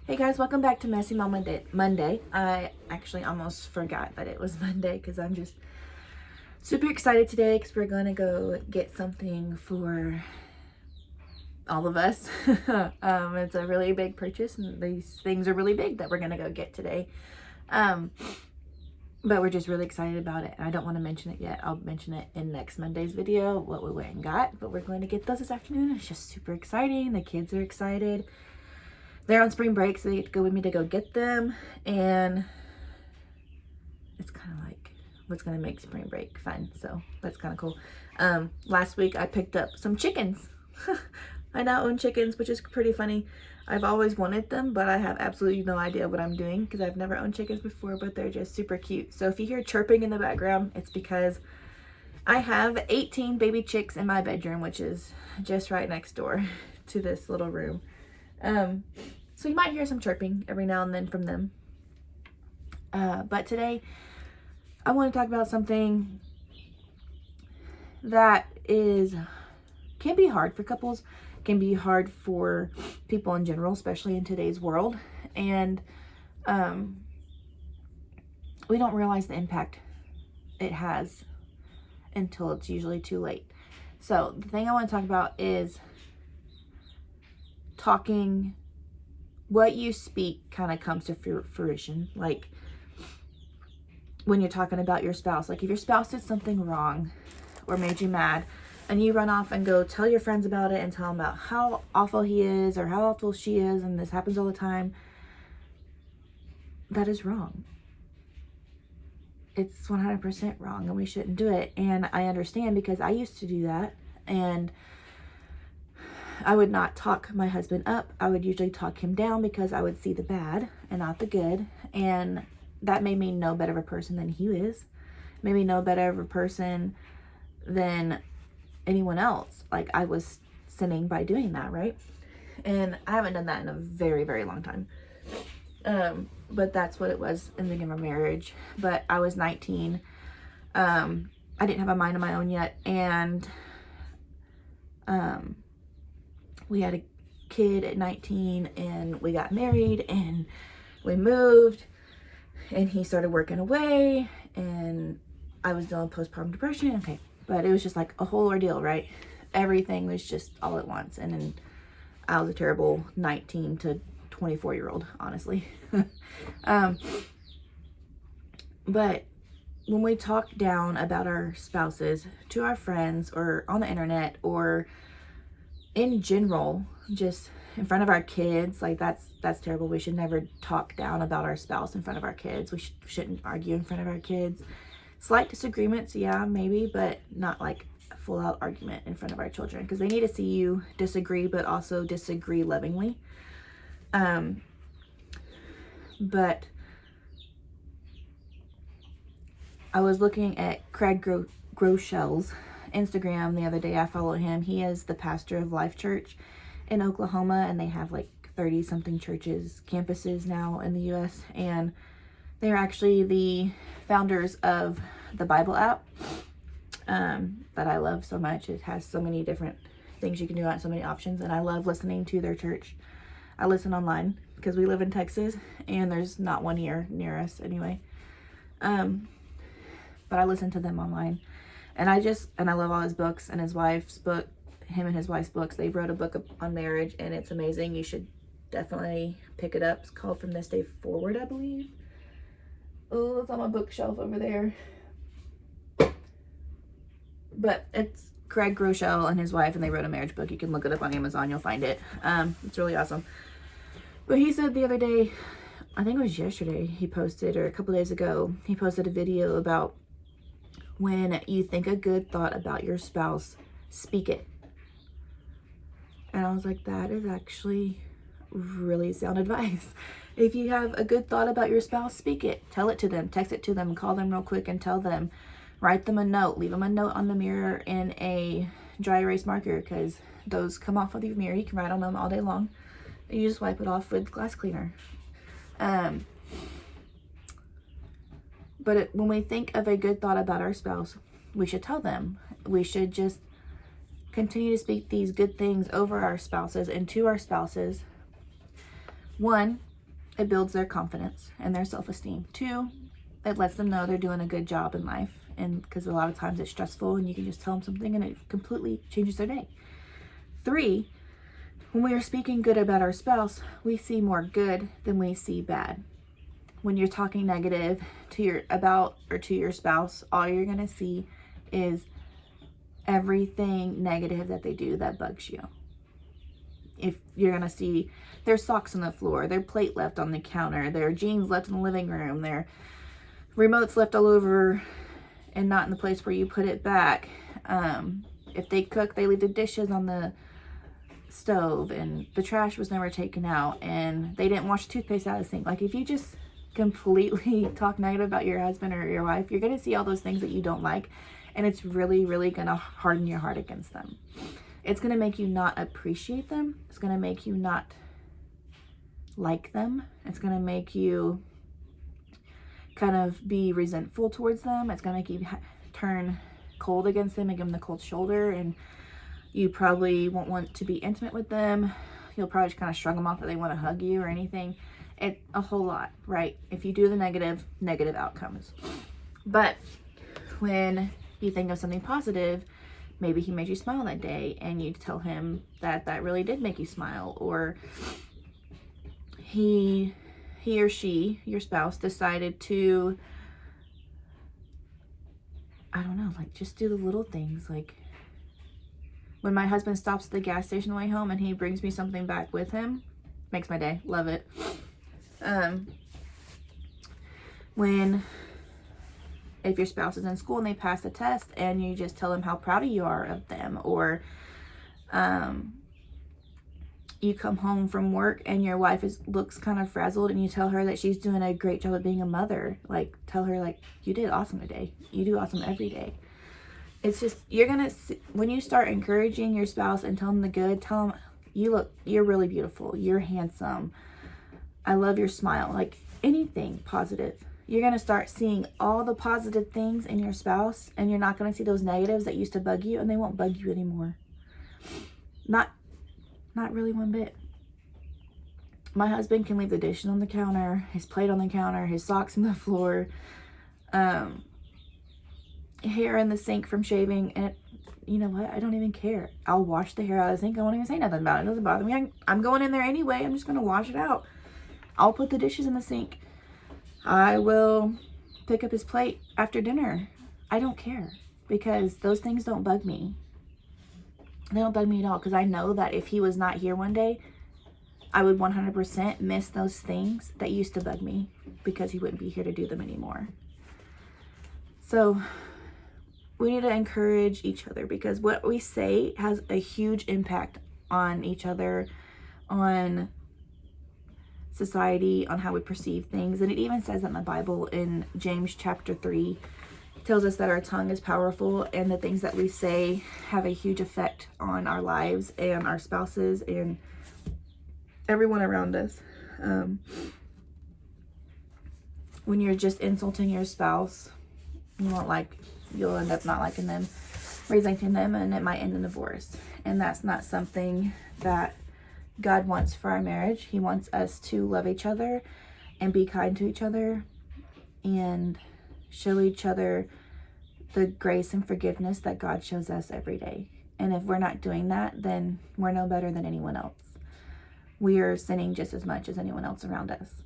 Hey guys, welcome back to Messy Mom Monday. I actually almost forgot that it was Monday because I'm just super excited today because we're gonna go get something for all of us. It's a really big purchase and these things are really big that we're gonna go get today. But we're just really excited about it. I don't want to mention it yet. I'll mention it in next Monday's video, what we went and got. But we're going to get those this afternoon. It's just super exciting. The kids are excited. They're on spring break, so they get to go with me to go get them. And it's kind of like what's going to make spring break fun. So that's kind of cool. Last week I picked up some chickens. I now own chickens, which is pretty funny. I've always wanted them, but I have absolutely no idea what I'm doing because I've never owned chickens before, but they're just super cute. So if you hear chirping in the background, it's because I have 18 baby chicks in my bedroom, which is just right next door to this little room. So you might hear some chirping every now and then from them. But today I want to talk about something that can be hard for couples, can be hard for people in general, especially in today's world. And we don't realize the impact it has until it's usually too late. So the thing I want to talk about is talking. What you speak kind of comes to fruition. Like when you're talking about your spouse, like if your spouse did something wrong or made you mad and you run off and go tell your friends about it and tell them about how awful he is or how awful she is and this happens all the time, that is wrong. It's 100% wrong and we shouldn't do it. And I understand because I used to do that, and I would not talk my husband up. I would usually talk him down because I would see the bad and not the good. And that made me no better of a person than he is. Made me no better of a person than anyone else. Like I was sinning by doing that, right? And I haven't done that in a very, very long time. But that's what it was in the beginning of our marriage. But I was 19. I didn't have a mind of my own yet. And we had a kid at 19 and we got married and we moved and he started working away and I was dealing with postpartum depression. Okay. But it was just like a whole ordeal, right? Everything was just all at once. And then I was a terrible 19 to 24-year-old, honestly. But when we talk down about our spouses to our friends or on the internet or in general, just in front of our kids, like that's terrible. We should never talk down about our spouse in front of our kids. We shouldn't argue in front of our kids. Slight disagreements, yeah, maybe, but not like a full out argument in front of our children because they need to see you disagree, but also disagree lovingly. But I was looking at Craig Groeschel's Instagram the other day. I follow him. He is the pastor of Life Church in Oklahoma, and they have like 30 something churches, campuses now in the US, and they're actually the founders of the Bible app that I love so much. It has so many different things you can do on it, so many options, and I love listening to their church. I listen online because we live in Texas and there's not one here near us anyway. But I listen to them online. And I love all his books and his wife's book, him and his wife's books. They wrote a book on marriage and it's amazing. You should definitely pick it up. It's called From This Day Forward, I believe. Oh, it's on my bookshelf over there. But it's Craig Groeschel and his wife, and they wrote a marriage book. You can look it up on Amazon. You'll find it. It's really awesome. But he said the other day, I think it was yesterday, he posted, or a couple days ago, he posted a video about when you think a good thought about your spouse, speak it. And I was like, that is actually really sound advice. If you have a good thought about your spouse, speak it. Tell it to them. Text it to them. Call them real quick and tell them. Write them a note. Leave them a note on the mirror in a dry erase marker because those come off of your mirror. You can write on them all day long. You just wipe it off with glass cleaner. But when we think of a good thought about our spouse, we should tell them. We should just continue to speak these good things over our spouses and to our spouses. One, it builds their confidence and their self-esteem. 2, it lets them know they're doing a good job in life, and because a lot of times it's stressful and you can just tell them something and it completely changes their day. 3, when we are speaking good about our spouse, we see more good than we see bad. When you're talking negative to your spouse, all you're going to see is everything negative that they do that bugs you. If you're going to see their socks on the floor, their plate left on the counter, their jeans left in the living room, their remotes left all over and not in the place where you put it back. If they cook, they leave the dishes on the stove and the trash was never taken out and they didn't wash toothpaste out of the sink. Like, if you just completely talk negative about your husband or your wife, you're going to see all those things that you don't like, and it's really, really going to harden your heart against them. It's going to make you not appreciate them. It's going to make you not like them. It's going to make you kind of be resentful towards them. It's going to make you turn cold against them and give them the cold shoulder, and you probably won't want to be intimate with them. You'll probably just kind of shrug them off if they want to hug you or anything. It's a whole lot, right? If you do the negative outcomes. But when you think of something positive, maybe he made you smile that day and you tell him that that really did make you smile, or he or she, your spouse, decided to, I don't know, like, just do the little things. Like, when my husband stops at the gas station on the way home and he brings me something back with him, makes my day. Love it. If your spouse is in school and they pass a test and you just tell them how proud you are of them, or you come home from work and your wife looks kind of frazzled and you tell her that she's doing a great job of being a mother. Like, tell her, like, you did awesome today. You do awesome every day. It's just, you're gonna see, when you start encouraging your spouse and tell them the good, tell them, you're really beautiful, you're handsome, I love your smile, like anything positive. You're gonna start seeing all the positive things in your spouse, and you're not gonna see those negatives that used to bug you, and they won't bug you anymore. Not really one bit. My husband can leave the dishes on the counter, his plate on the counter, his socks on the floor, hair in the sink from shaving, and you know what? I don't even care. I'll wash the hair out of the sink. I won't even say nothing about it. It doesn't bother me. I'm going in there anyway. I'm just going to wash it out. I'll put the dishes in the sink. I will pick up his plate after dinner. I don't care, because those things don't bug me. They don't bug me at all, because I know that if he was not here one day, I would 100% miss those things that used to bug me, because he wouldn't be here to do them anymore. So we need to encourage each other, because what we say has a huge impact on each other, on society, on how we perceive things. And it even says that in the Bible in James chapter 3. It tells us that our tongue is powerful, and the things that we say have a huge effect on our lives and our spouses and everyone around us. When you're just insulting your spouse, you'll end up not liking them, resenting them, and it might end in divorce. And that's not something that God wants for our marriage. He wants us to love each other and be kind to each other and show each other the grace and forgiveness that God shows us every day. And if we're not doing that, then we're no better than anyone else. We are sinning just as much as anyone else around us.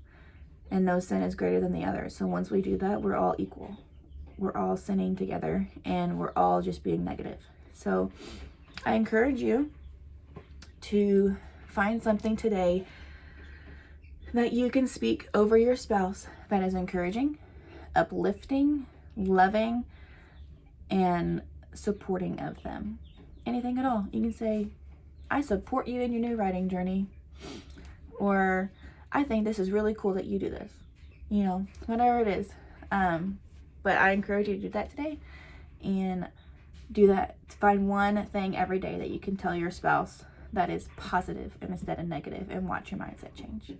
And no sin is greater than the other. So once we do that, we're all equal. We're all sinning together, and we're all just being negative. So I encourage you to find something today that you can speak over your spouse that is encouraging, uplifting, loving, and supporting of them. Anything at all. You can say, I support you in your new writing journey, or I think this is really cool that you do this. You know, whatever it is. But I encourage you to do that today, and do that. Find one thing every day that you can tell your spouse that is positive instead of negative, and watch your mindset change.